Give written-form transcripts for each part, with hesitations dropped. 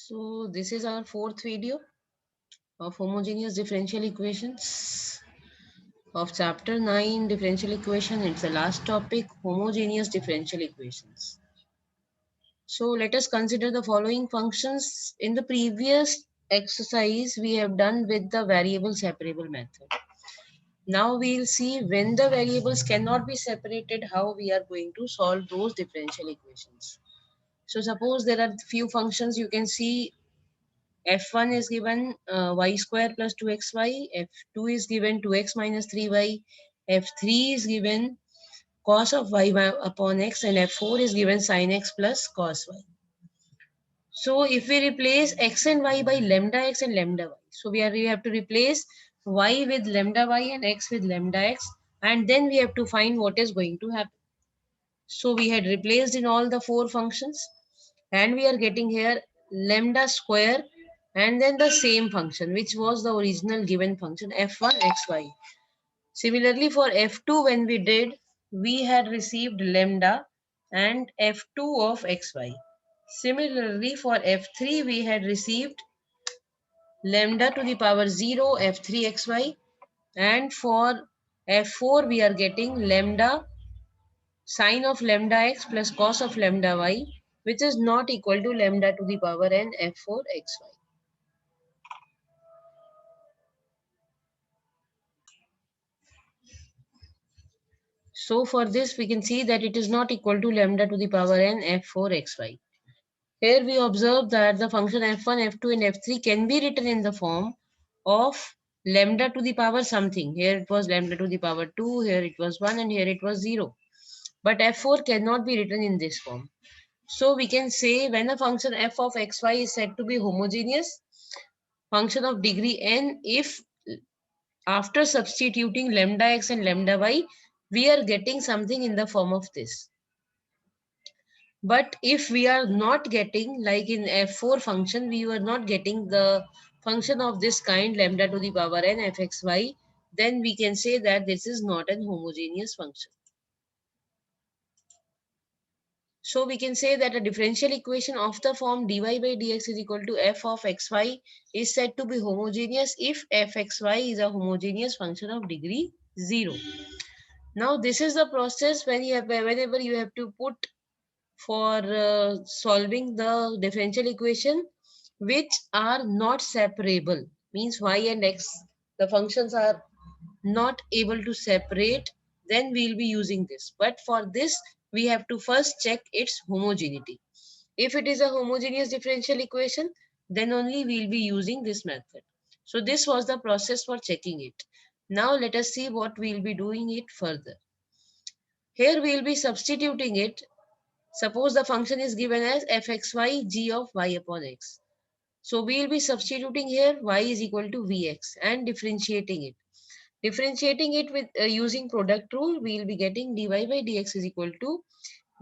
So this is our fourth video of homogeneous differential equations of chapter 9 differential equation. It's the last topic, homogeneous differential equations. So let us consider the following functions. In the previous exercise we have done with the variable separable method. Now we'll see when the variables cannot be separated, how we are going to solve those differential equations. So suppose there are few functions. You can see f1 is given y square plus 2xy, f2 is given 2x minus 3y, f3 is given cos of y upon x, and f4 is given sin x plus cos y. So if we replace x and y by lambda x and lambda y, so we have to replace y with lambda y and x with lambda x, and then we have to find what is going to happen. So we had replaced in all the four functions, and we are getting here lambda square and then the same function which was the original given function f1 xy. Similarly for f2 when we did, we had received lambda and f2 of xy. Similarly for f3 we had received lambda to the power 0 f3xy, and for f4 we are getting lambda sine of lambda x plus cos of lambda y, which is not equal to lambda to the power n f4 xy. So for this we can see that it is not equal to lambda to the power n f4 xy. Here we observe that the function f1, f2 and f3 can be written in the form of lambda to the power something. Here it was lambda to the power 2, here it was 1, and here it was 0. But f4 cannot be written in this form. So we can say when a function f of xy is said to be homogeneous function of degree n if after substituting lambda x and lambda y, we are getting something in the form of this. But if we are not getting, like in f4 function, we were not getting the function of this kind, lambda to the power n fxy, then we can say that this is not an homogeneous function. So we can say that a differential equation of the form dy by dx is equal to f of xy is said to be homogeneous if fxy is a homogeneous function of degree 0. Now this is the process when you have, whenever you have to put for solving the differential equation which are not separable, means y and x, the functions are not able to separate, then we'll be using this. But for this we have to first check its homogeneity. If it is a homogeneous differential equation, then only we'll be using this method. So this was the process for checking it. Now let us see what we'll be doing it further. Here we'll be substituting it. Suppose the function is given as fxy g of y upon x. So we will be substituting here y is equal to vx and differentiating it. Differentiating it with using product rule, we will be getting dy by dx is equal to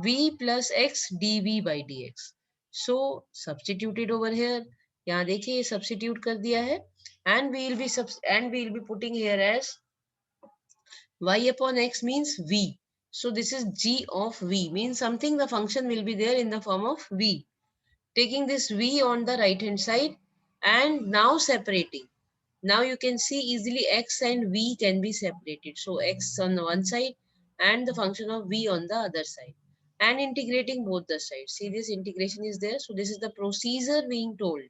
v plus x dv by dx. So substituted over here. यहाँ देखिए substitute कर दिया है, and we will be putting here as y upon x means v. So this is g of v, means something, the function will be there in the form of v. Taking this v on the right hand side and now separating. Now you can see easily x and v can be separated. So x on the one side and the function of v on the other side. And integrating both the sides. See, this integration is there. So this is the procedure being told.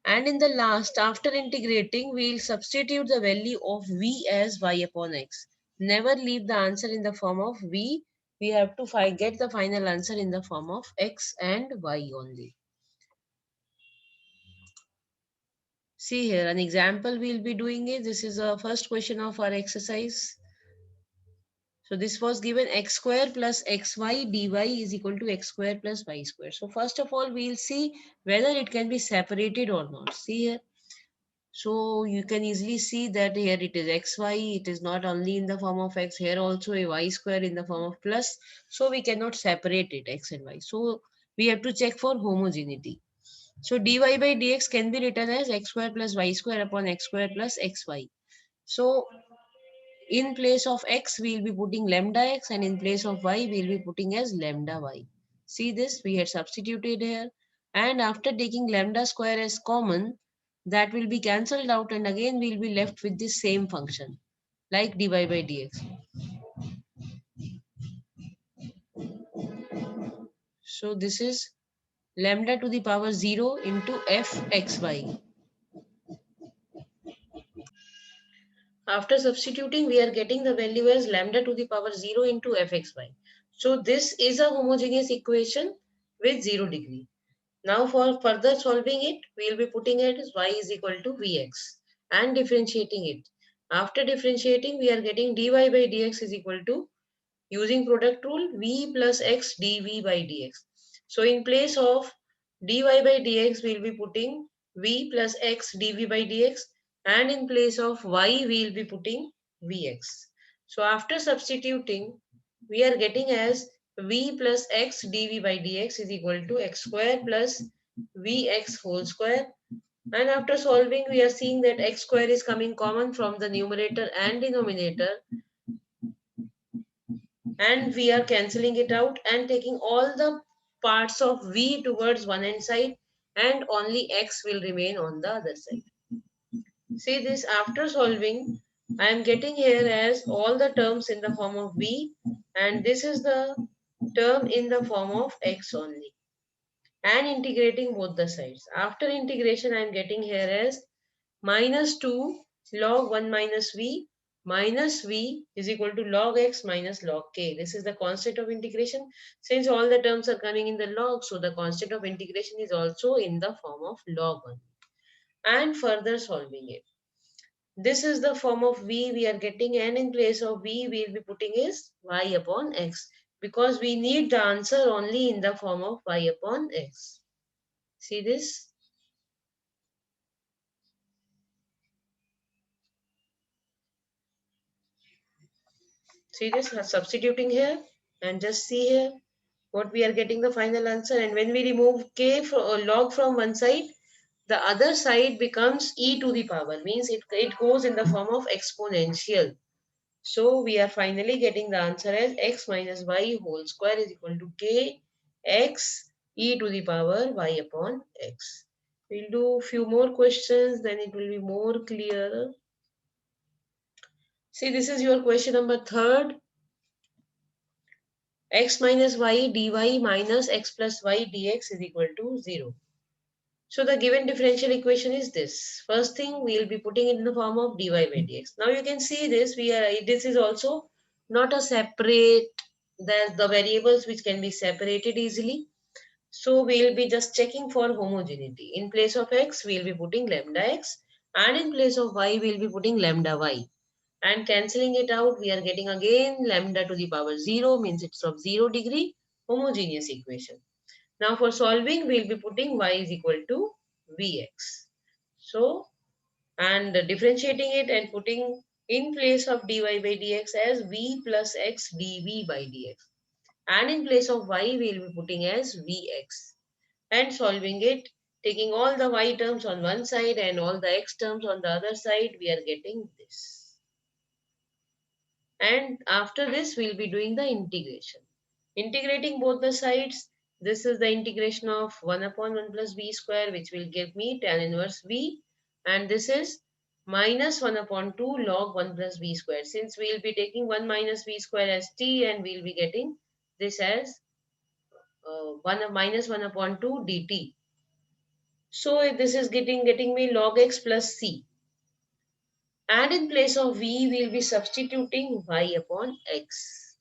And in the last, after integrating, we will substitute the value of v as y upon x. Never leave the answer in the form of v. We have to get the final answer in the form of x and y only. See here, an example we'll be doing it. This is a first question of our exercise. So this was given x square plus xy dy is equal to x square plus y square. So first of all, we'll see whether it can be separated or not. See here. So you can easily see that here it is xy, it is not only in the form of x, here also a y square in the form of plus. So we cannot separate it, x and y. So we have to check for homogeneity. So dy by dx can be written as x square plus y square upon x square plus xy. So in place of x, we will be putting lambda x, and in place of y, we will be putting as lambda y. See this, we had substituted here. And after taking lambda square as common, that will be cancelled out, and again we'll be left with the same function like dy by dx. So this is lambda to the power 0 into fxy. After substituting, we are getting the value as lambda to the power 0 into fxy. So this is a homogeneous equation with 0 degree. Now for further solving it, we will be putting it as y is equal to vx and differentiating it. After differentiating, we are getting dy by dx is equal to, using product rule, v plus x dv by dx. So in place of dy by dx, we will be putting v plus x dv by dx, and in place of y, we will be putting vx. So after substituting, we are getting as v plus x dv by dx is equal to x square plus vx whole square. And after solving, we are seeing that x square is coming common from the numerator and denominator, and we are cancelling it out and taking all the parts of v towards one hand side, and only x will remain on the other side. See this, after solving, I am getting here as all the terms in the form of v, and this is the term in the form of x only, and integrating both the sides. After integration, I am getting here as minus 2 log 1 minus v is equal to log x minus log k. This is the constant of integration. Since all the terms are coming in the log, so the constant of integration is also in the form of log 1. And further solving it, this is the form of v we are getting, and in place of v we will be putting is y upon x, because we need the answer only in the form of y upon x. See this? See this? Substituting here, and just see here what we are getting the final answer. And when we remove k from log from one side, the other side becomes e to the power, means it goes in the form of exponential. So we are finally getting the answer as x minus y whole square is equal to k x e to the power y upon x. We'll do few more questions, then it will be more clear. See, this is your question number 3rd. X minus y dy minus x plus y dx is equal to 0. So the given differential equation is this. First thing, we will be putting it in the form of dy by dx. Now you can see this. This is also not a separate, the variables which can be separated easily. So we will be just checking for homogeneity. In place of x, we will be putting lambda x, and in place of y, we will be putting lambda y. And cancelling it out, we are getting again lambda to the power 0, means it's of 0 degree, homogeneous equation. Now for solving, we'll be putting y is equal to vx. So, and differentiating it and putting in place of dy by dx as v plus x dv by dx. And in place of y, we'll be putting as vx. And solving it, taking all the y terms on one side and all the x terms on the other side, we are getting this. And after this, we'll be doing the integration. Integrating both the sides, this is the integration of 1 upon 1 plus v square, which will give me tan inverse v. And this is minus 1 upon 2 log 1 plus v square. Since we'll be taking 1 minus v square as t, and we'll be getting this as 1 upon 2 dt. So this is getting me log x plus c. And in place of v, we'll be substituting y upon x.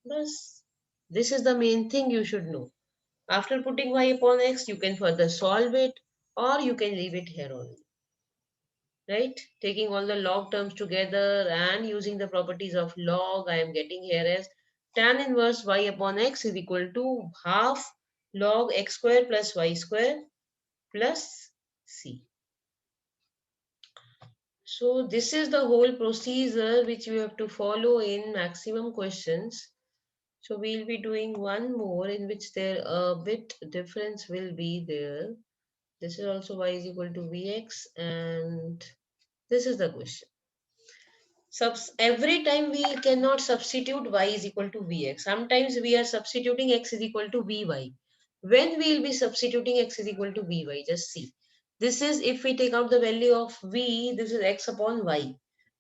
Thus, this is the main thing you should know. After putting y upon x, you can further solve it, or you can leave it here only. Right? Taking all the log terms together and using the properties of log, I am getting here as tan inverse y upon x is equal to half log x square plus y square plus c. So this is the whole procedure which you have to follow in maximum questions. So we'll be doing one more in which there a bit difference will be there. This is also y is equal to vx, and this is the question. Every time we cannot substitute y is equal to vx. Sometimes we are substituting x is equal to vy. When we will be substituting x is equal to vy, just see. This is if we take out the value of v, this is x upon y.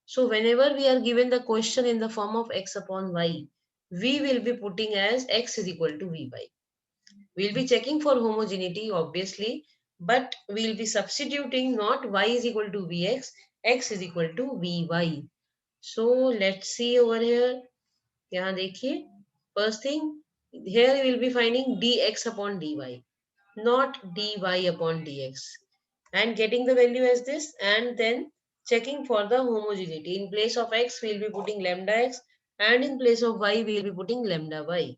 So whenever we are given the question in the form of x upon y, we will be putting as x is equal to vy. We'll be checking for homogeneity, obviously, but we'll be substituting not y is equal to vx, x is equal to vy. So let's see over here. यहाँ देखिए, first thing, here we will be finding dx upon dy, not dy upon dx, and getting the value as this, and then checking for the homogeneity. In place of x, we will be putting lambda x, and in place of y, we will be putting lambda y.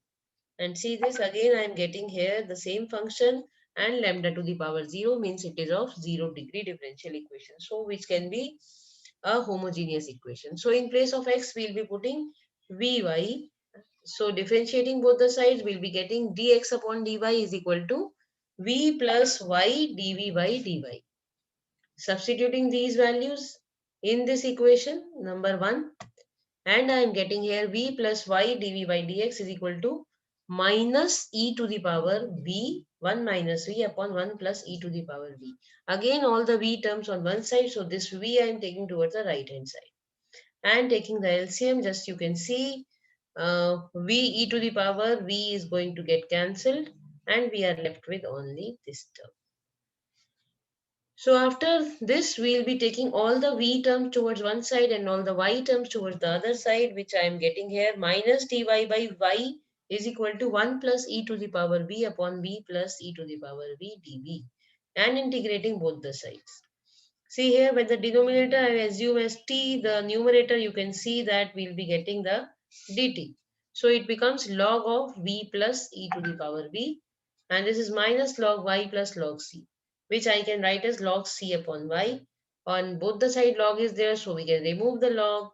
And see this again, I am getting here the same function, and lambda to the power 0 means it is of 0-degree differential equation. So which can be a homogeneous equation. So in place of x, we will be putting vy. So differentiating both the sides, we'll be getting dx upon dy is equal to v plus y dv by dy. Substituting these values in this equation, number 1, and I am getting here v plus y dv by dx is equal to minus e to the power v, 1 minus v upon 1 plus e to the power v. Again, all the v terms on one side, so this v I am taking towards the right hand side. And taking the LCM, just you can see v e to the power v is going to get cancelled, and we are left with only this term. So after this, we will be taking all the v terms towards one side and all the y terms towards the other side, which I am getting here. Minus dy by y is equal to 1 plus e to the power v upon v plus e to the power v dv, and integrating both the sides. See here, when the denominator I assume as t, the numerator you can see that we'll be getting the dt. So it becomes log of v plus e to the power v, and this is minus log y plus log c, which I can write as log c upon y. On both the side log is there, so we can remove the log,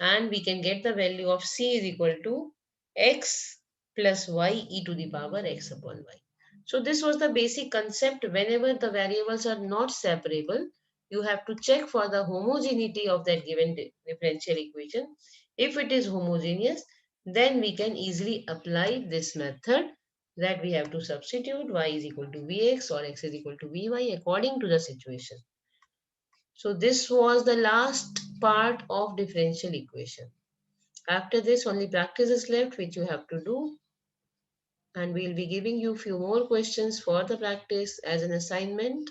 and we can get the value of c is equal to x plus y e to the power x upon y. So this was the basic concept. Whenever the variables are not separable, you have to check for the homogeneity of that given differential equation. If it is homogeneous, then we can easily apply this method, that we have to substitute y is equal to vx or x is equal to vy according to the situation. So this was the last part of differential equation. After this, only practice is left which you have to do, and we'll be giving you few more questions for the practice as an assignment.